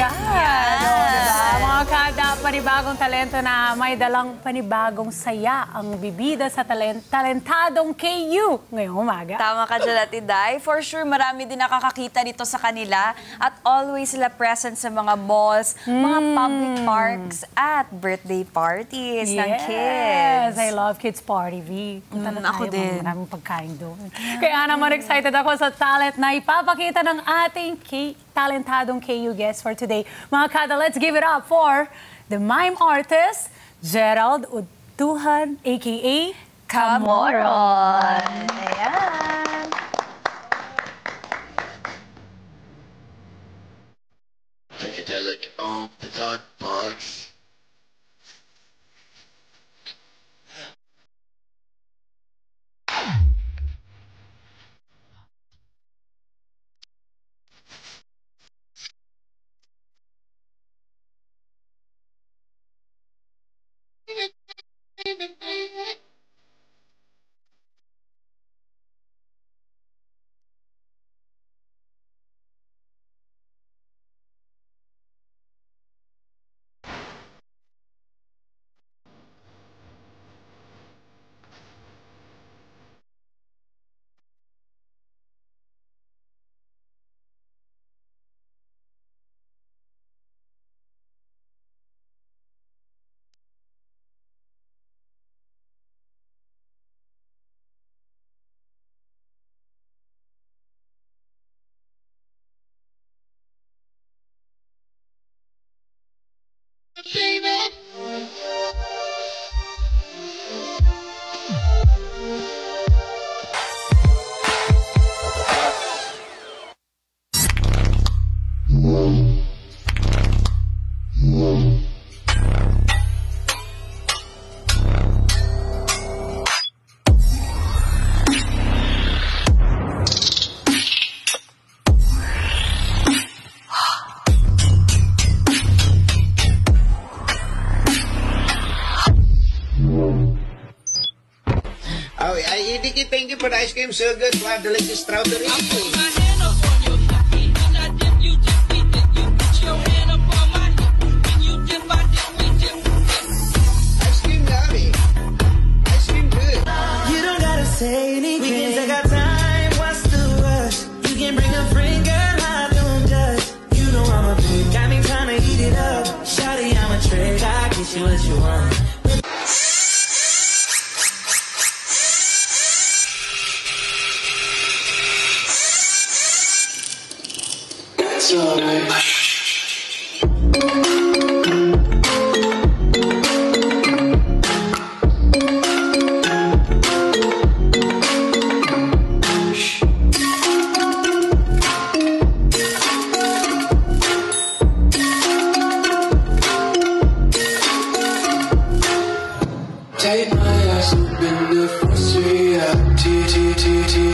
umaga. Diba? Mga kada, panibagong talento na may dalang panibagong saya ang bibida sa talentadong KU ngayong umaga. Tama ka dyan, Ate Day. For sure, marami din nakakakita dito sa kanila at always sila present sa mga malls, mga public parks at birthday parties ng kids. Yes, I love kids party, V. Punta na Ako tayo, din. maraming pagkain doon. Kaya naman excited ako sa talent na ipapakita ng ating talentadong KU guest for today. Mga kada, let's give it up for the mime artist, Gerald Utuhan, a.k.a. Camoron. Ayan. Psychedelic on the dark box. Oh, Idiki, thank you for the ice cream. So good. Wow, delicious strawberry. Ice cream yummy. Ice cream good. You don't gotta say anything. We can take our time. What's the rush? You can bring a friend, girl. I don't judge. You know I'm a pig. Got me trying to eat it up. Shawty, I'm a trick. I get you what you want. It's alright. Take my ass up in the first reality.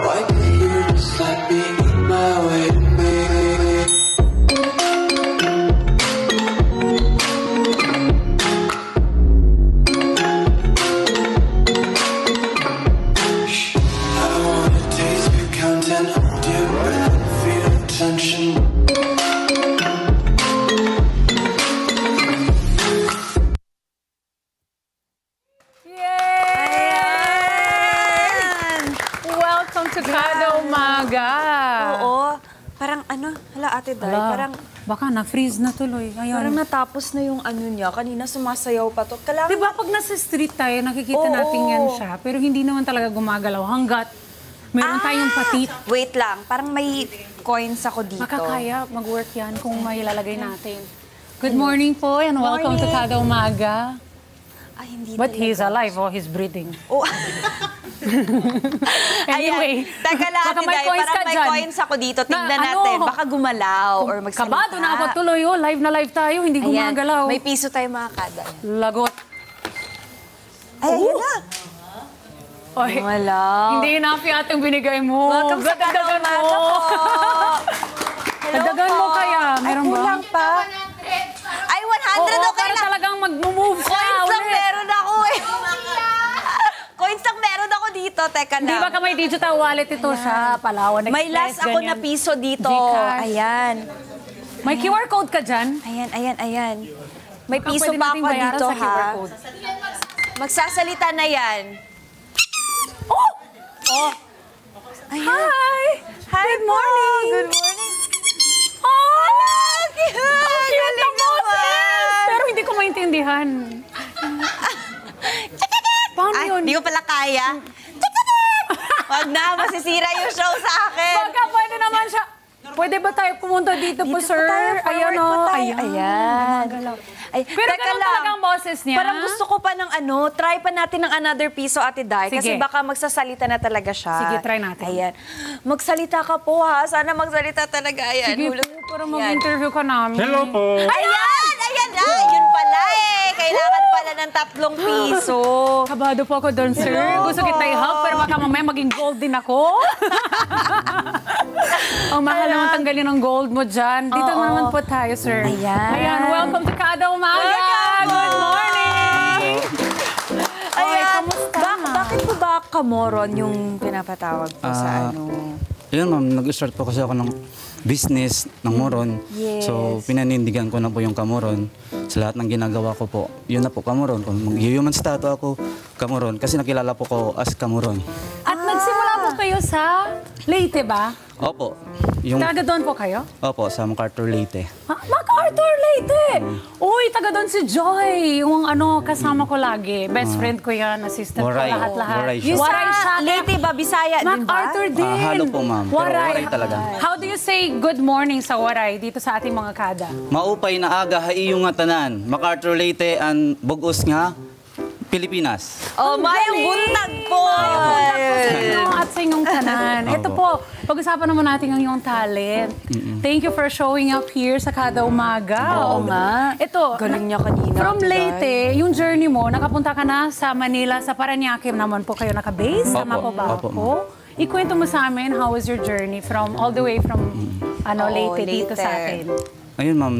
Why can't you just let me eat my way, baby? I wanna taste your content, hold your breath and feel the tension. Welcome to Kada Umaga. Oo. Parang ano, hala Ate Day, parang Baka na-freeze na tuloy. parang Ayun. natapos na yung ano niya. Kanina sumasayaw pa to. Kailangan Diba pag nasa street tayo, nakikita natin yan siya. Pero hindi naman talaga gumagalaw hanggat meron tayong patit. Wait lang, parang may coins ako dito. Makakaya mag-work yan kung may lalagay natin. Good morning po and welcome to Kada Umaga. Ay, hindi But talaga. he's alive, he's breathing. Oh. Anyway, Ayan. Teka lang, baka Ate may Day, coins parang ka may dyan. coins ako dito. Na Tignan ano? natin. Baka gumalaw or magsalita. Kabado na ako tuloy, live na live tayo, hindi Ayan. gumagalaw. May piso tayo mga kada. Lagot. Ay, ayan na. Oy, Wala. hindi enough yung ating binigay mo. Welcome sa Kada Dagdagan Umaga mo. po. Hello Dagdagan mo po. kaya. Meron Ay, ba? kulang pa. Ay, 100 Oo, okay para na. talagang mag-move siya Coins lang ulit. meron ako eh. Coins lang meron ako dito. Teka Di lang. ba ka may digital wallet ito sa Palawan Express? May last ako na ganyan. piso dito. Gcash. Ayan. May QR code ka dyan? Ayan. May Baka piso pwede pa nating ako bayaran dito, sa QR ha? code. Magsasalita na yan. Oh! Ayan. Hi! Hi, Good morning! Good morning. Oh! Cute! Ang cute ng boses! naman! Pero hindi ko maintindihan. Paano Ay, yun? di ko pala kaya. Wag na, masisira yung show sa akin. Baka pwede naman siya. Pwede ba tayo pumunta dito po, Dito sir? po tayo, forward po tayo. Ayan. Gumagalaw. Ay, Pero teka ganun lang. talaga ang boses niya. Parang gusto ko pa ng try pa natin ng another piso, Ate Dai. Kasi Sige. baka magsasalita na talaga siya. Sige, try natin. Ayan. Magsalita ka po, ha? Sana magsalita talaga. Ayan. Sige Hulog. po, para Ayan. mag-interview ka namin. Hello po. Ayan! Ayan na! Yun pala eh. Kailangan pala ng 3 piso. Kabado po ako doon, sir. Hello Gusto kita po. i-help, pero baka mamaya maging gold din ako. Ang mahal naman tanggalin ng gold mo dyan. Dito Oo. naman po tayo, sir. Ayan. Welcome to Kada Umaga. Welcome. Good morning. Okay, Ayan. kamusta? Bakit po ba Kamoron yung pinapatawag po sa Yun ma'am, nag-start po kasi ako ng business ng moron. Yes. So pinanindigan ko na po yung kamoron sa lahat ng ginagawa ko po. Yun na po kamoron. Kung mag-human statue ako, kamoron. Kasi nakilala po ko as kamoron. At nagsimula po kayo sa Leyte ba? Opo. Yung, Taga doon po kayo? opo, sa MacArthur Leyte. MacArthur Leyte! Uy, taga doon si Joy. Yung kasama ko lagi. Best friend ko yan, assistant Waray. ko, lahat-lahat. Waray siya. Yung Waray siya. sa Leyte ba? Bisaya din ba? MacArthur din. halo po, ma'am. Pero Waray talaga. How do you say good morning sa Waray dito sa ating mga kada? Maupay na aga, haiyo nga tanan. MacArthur Leyte ang bugos nga Pilipinas. Oh, mayong buntag po! Sa inyo at sa inyong tanan. Ito po, pag-usapan naman natin ang iyong talent. Thank you for showing up here sa Kada Umaga. Oo nga. Ito, Galing niya kanina, From Ate Dai. Leyte, yung journey mo, nakapunta ka na sa Manila, sa Parañaque naman po kayo nakabase. Tama po ba Opo, ako? Ikwento mo sa amin, how was your journey from all the way from Leyte dito Leyte. sa atin? Ayun ma'am,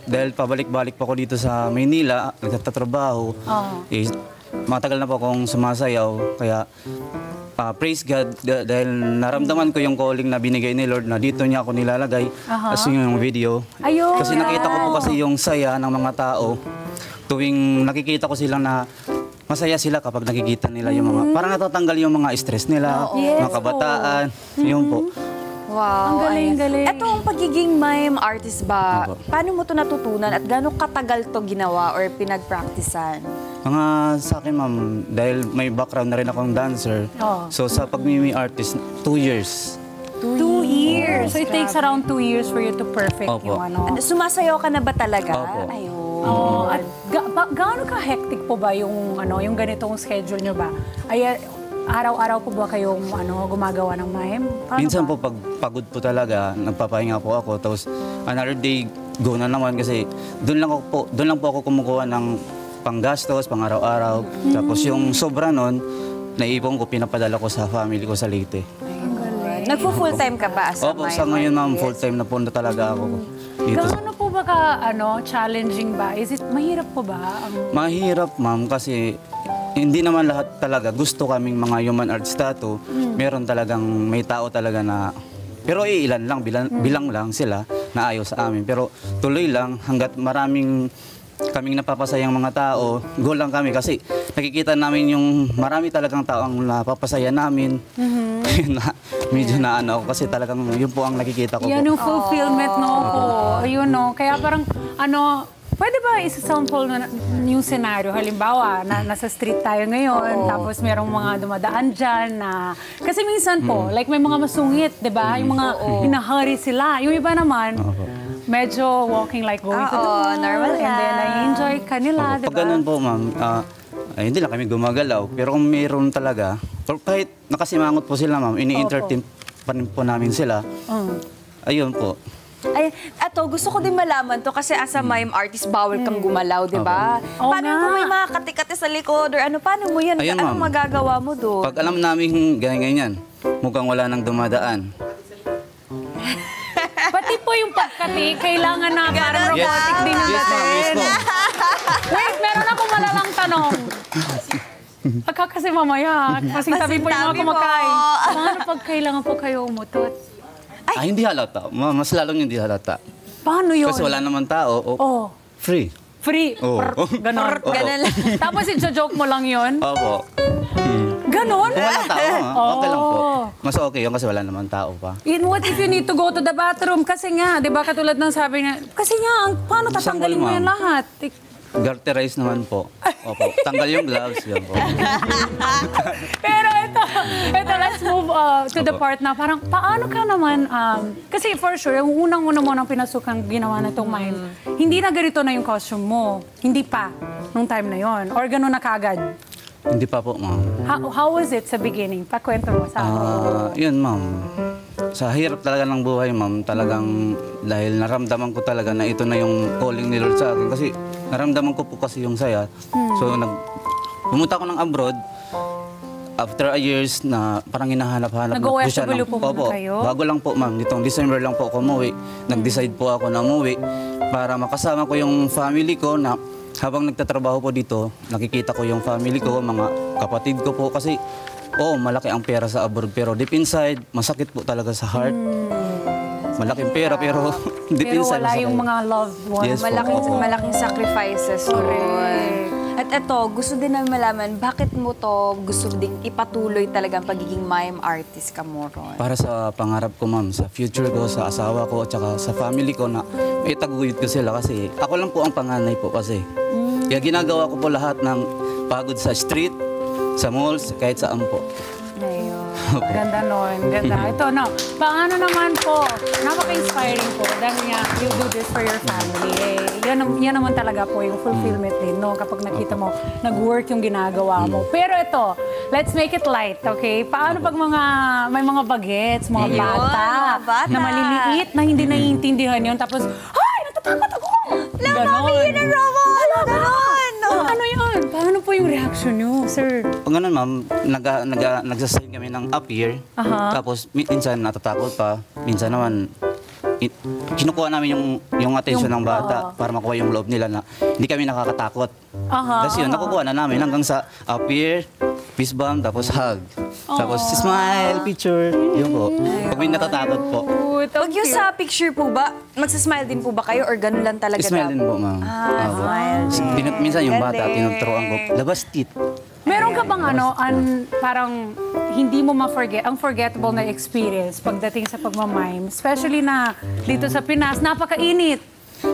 dahil pabalik-balik pa ako dito sa Maynila, nagtatrabaho, matagal na po akong sumasayaw. Kaya praise God dahil naramdaman ko yung calling na binigay ni Lord na dito niya ako nilalagay as yung video. Ayun. Kasi nakita ko po kasi yung saya ng mga tao tuwing nakikita ko sila na masaya sila kapag nakikita nila yung mga, parang natatanggal yung mga stress nila, Yes mga kabataan, yun po. Wow. Ang galing, ayan. galing. Ito ang pagiging mime artist ba? Opo. Paano mo ito natutunan at gano'ng katagal to ginawa or pinagpracticean? Mga sa akin ma'am, dahil may background na rin akong dancer, so sa pagmimi artist, 2 years. 2 years. So it takes around 2 years for you to perfect Opo. yung Sumasayaw ka na ba talaga? Opo. Ayun. At gaano ka-hectic po ba yung ganitong schedule nyo ba? Araw-araw po ba kayong gumagawa ng mime? Paano Minsan ba? po pag pagod po talaga, nagpapahinga po ako, tapos another day go na naman kasi doon lang po ako kumukuha ng panggastos, pang araw-araw. Tapos yung sobra nun, naipon ko, pinapadala ko sa family ko sa Leyte. Nagpo-full time ka ba as a Opo, mime sa ngayon ma'am, artist? full time na po na talaga ako. Dito. Gaano po ba challenging ba? Is it mahirap po ba? Mahirap ma'am kasi hindi naman lahat talaga gusto kaming mga human art statue. Meron talagang may tao talaga na pero ilan lang bilang lang sila na ayaw sa amin. Pero tuloy lang hangga't maraming kaming napapasayang mga tao, go lang kami kasi nakikita namin yung marami talagang tao ang napapasaya namin. Medyo na ako kasi talagang yun po ang nakikita ko Yan po. yung fulfillment po. Ayun Kaya parang pwede ba isa-sample na yung scenario? Halimbawa, nasa street tayo ngayon, tapos merong mga dumadaan dyan na... Kasi minsan po, like may mga masungit, di ba? Yung mga hinahari sila. Yung iba naman, medyo walking like going to the mall. Normal And then, lang. na-enjoy ka nila, di Pag ba? ganun po, ma'am, hindi lang kami gumagalaw. Pero kung mayroon talaga, kahit nakasimangot po sila, ma'am, ini-entertain pa rin po namin sila. Ayun po. Ay, gusto ko din malaman to kasi as a mime artist, bawal kang gumalaw, di ba? Oo Paano nga. kung may mga kati-kati sa likod or paano mo yan? Ayun, Anong ma'am. magagawa mo doon? Pag alam namin ganyan, mukhang wala nang dumadaan. Pati po yung pagkati, kailangan na parang Yes. robotic din yung Yes, ma'am. Yes, dating. ma'am. Wait, meron akong malalang tanong. Pagka kasi mamaya, kasi sabi po yung mga Masintabi kumakain. po. Paano pag kailangan po kayo umutot? Hindi halata. Mas lalong hindi halata. Paano yun? Kasi wala naman tao. Oh. Free. Free. Oo. Ganon. Ganun lang. Tapos i-joke mo lang yun? Opo. Ganon? Kung walang tao, okay lang po. Oh. Mas okay yun kasi wala naman tao pa. What if you need to go to the bathroom? Kasi nga, di ba katulad ng sabi niya, kasi nga, paano tatanggalin mo Ma'am. yan lahat? Garterize naman po. Opo. Tanggal yung gloves. Yun po. Pero ito, let's move to the part na parang, paano ka naman, kasi for sure, yung unang-una mo nang pinasukang ginawa na itong mime, hindi na ganito na yung costume mo. Hindi pa, nung time na yon. Or gano'n na kagad. Hindi pa po, ma'am. How was it sa beginning? Pakwento mo sa akin. Yun, ma'am. Sa hirap talaga ng buhay, ma'am, talagang dahil naramdaman ko talaga na ito na yung calling ni Lord sa akin. Kasi naramdaman ko po kasi yung saya. So, pumunta ako ng abroad. After a years na parang hinahanap-hanap Nag-OFW ko siya. po muna kayo? Bago lang po, ma'am. Nitong December lang po ako umuwi. Nag-decide po ako na umuwi para makasama ko yung family ko na habang nagtatrabaho po dito, nakikita ko yung family ko, mga kapatid ko po. Kasi, malaki ang pera sa abroad. Pero deep inside, masakit po talaga sa heart. Malaking pera, pero deep Pero inside. wala masakit. yung mga loved ones. Yes po. Malaking sacrifices. Correct. At eto, gusto din namin malaman, bakit mo to gusto din ipatuloy talaga ang pagiging mime artist ka mo, Ron? Para sa pangarap ko, ma'am, sa future ko, sa asawa ko, at saka sa family ko na may taguyod ko sila kasi ako lang po ang panganay po kasi. Kaya ginagawa ko po lahat ng pagod sa street, sa malls, kahit saan po. Ayun. Ganda nun. Ganda. Ito, no. Paano naman po, napaka-inspiring po. Dahil nga, you do this for your family. Yan naman talaga po yung fulfillment din, no? Kapag nakita mo, nag-work yung ginagawa mo. Pero ito, let's make it light, okay? Paano pag may mga bagets, mga Ayun, bata, mga bata. na maliliit, na hindi naiintindihan yun, tapos, ay, natatakot ako! Ganon. Yun ang Rowan! Ganon! Ano yun? Paano po yung reaction nyo, sir? Pag ganun, ma'am, nagsasign kami ng appear. Tapos minsan natatakot pa. Minsan naman, kinukuha namin yung attention ng bata para makuha yung loob nila na hindi kami nakakatakot. Kasi yun, nakukuha na namin hanggang sa appear, fist bump, tapos hug. Tapos smile, picture. Yun po. Pag may natatakot po. Pag yung sa picture po ba, magsasmile din po ba kayo or ganun lang talaga? Smile din po, ma'am. Smile. Minsan yung bata, Galing. tinuturoan ko, labas teeth. Meron ka bang parang hindi mo ma-forget, ang forgettable na experience pagdating sa pagmamime, especially na dito sa Pinas, napakainit.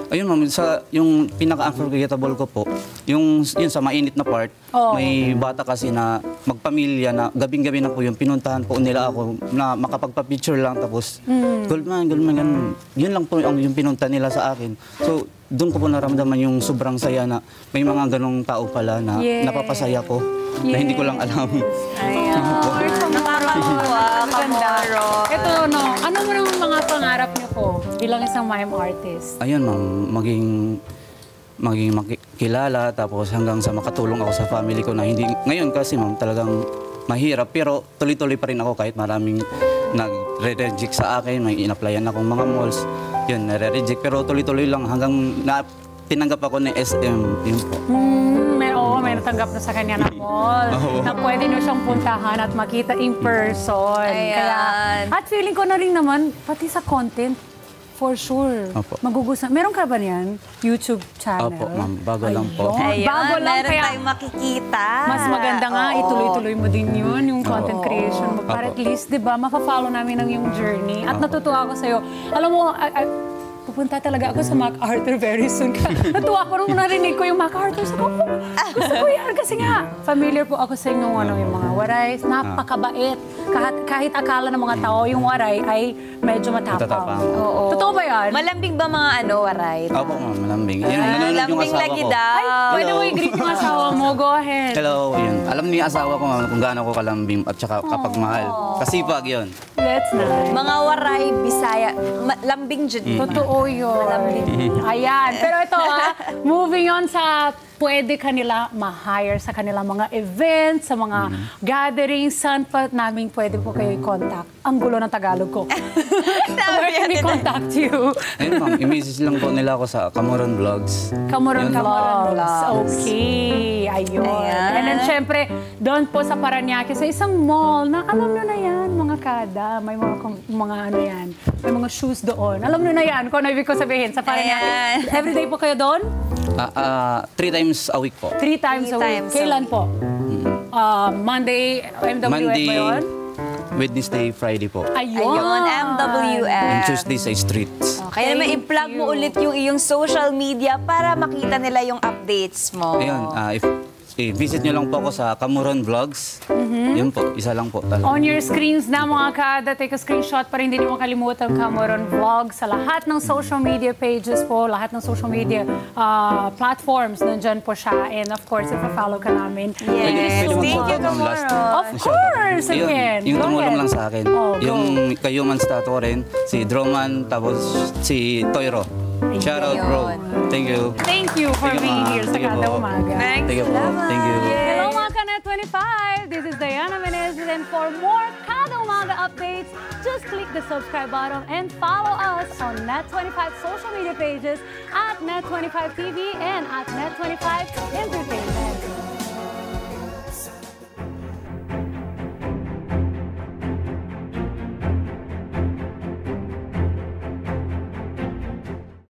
Ayun, ma'am, yung pinaka-unforgettable ko po, yun sa mainit na part, may bata kasi na magpamilya na gabing-gabi na po yung pinuntahan po nila ako na makapagpa-picture lang tapos Goldman, ganun. Yun lang po yung pinunta nila sa akin. So, doon ko po naramdaman yung sobrang saya na may mga ganong tao pala na napapasaya ko na hindi ko lang alam. Ayan. Maganda. Ito, no, ano mo naman mga pangarap niyo po bilang isang mime artist? Ayun, ma'am, maging makilala tapos hanggang sa makatulong ako sa family ko na hindi ngayon kasi ma'am talagang mahirap pero tuloy-tuloy pa rin ako kahit maraming nagre-reject sa akin, may in-applyan akong mga malls. Yun, nare-reject pero tuloy-tuloy lang hanggang tinanggap ako ng SM, yun po. May natanggap na sa kanya na mall na pwede niyo siyang puntahan at makita in person. Ayan. At feeling ko na rin naman, pati sa content, for sure, Opo. magugustuhan. Meron ka ba niyan? YouTube channel? Opo, ma'am. Bago lang po. Ayun, Bago lang, meron kaya tayong makikita. mas maganda nga, Oo. ituloy-tuloy mo din yun, yung content creation mo. Para at Opo. least, di ba, mapafollow namin ang yung journey. At natutuwa ako sa'yo. Alam mo, pupunta talaga ako sa MacArthur very soon. Natuwa ko nung narinig ko yung MacArthur. Sabi ko, gusto ko yan. Kasi nga, familiar po ako sa inyong yung mga waray. Napakabait. Kahit akala ng mga tao, yung waray ay medyo matapang. Matatapang. Oo. Totoo ba yan? Malambing ba mga waray? Opo, ma'am, malambing. Yun, nanonood yung Lambing asawa lagi ko. daw. Pwede mo i-greet yung asawa mo. Go ahead. Hello, yun. Alam ni asawa ko, ma'am, kung gaano ko kalambing at saka kapag mahal. Kasipag yun. That's nice. Mga waray, Bisaya, lambing dyan. Totoo yun. Ayan. Pero ito moving on sa pwede kanila ma-hire sa kanilang mga events, sa mga gatherings, saan pa namin pwede po kayo i-contact? Ang gulo ng Tagalog ko. Where can we contact you? Ayun ma'am, i-message lang po nila ako sa Kamoron Vlogs. Kamoron Yun. Vlogs. Okay. Ayun. Ayan. And then, syempre, doon po sa Parañaque, sa isang mall na alam nyo na yan, mga kada. May mga ano yan. May mga shoes doon. Alam nyo na yan kung ano ibig ko sabihin sa Parañaque. Ayan. Everyday po kayo doon? 3 times a week po. 3 times a week. times a Kailan po? Monday, MWF Monday, ba yun? Wednesday, Friday po. Ayun. Ayun, And MWF. Tuesday sa streets. Kaya naman i-plug mo ulit yung iyong social media para makita nila yung updates mo. Ayun, visit nyo lang po ako sa Kamoron Vlogs. Yun po, isa lang po talaga. On your screens na mga kada, take a screenshot para hindi niyo makalimutan Kamoron Vlog sa lahat ng social media pages po, lahat ng social media platforms, nandyan po siya. And of course, if follow ka namin. Yes, Pwede thank you, mag-shoutout ng last. Kamoron. Of course, Ayun, again. yung Go tumulong ahead. lang sa akin. Oh, go. Yung kayuman stato rin, si Droman, tapos si Toyro. Shout out bro. Thank you. Thank you for Thank you, being ma'am. here sa Thank you Kada po. Umaga. Thanks, Thank you po. salamat. Thank you. Hello mga Kanet 25! This is Diana Menezes, and for more Kada Umaga updates, just click the subscribe button and follow us on Net25 social media pages at Net25 TV and at Net25 Entertainment.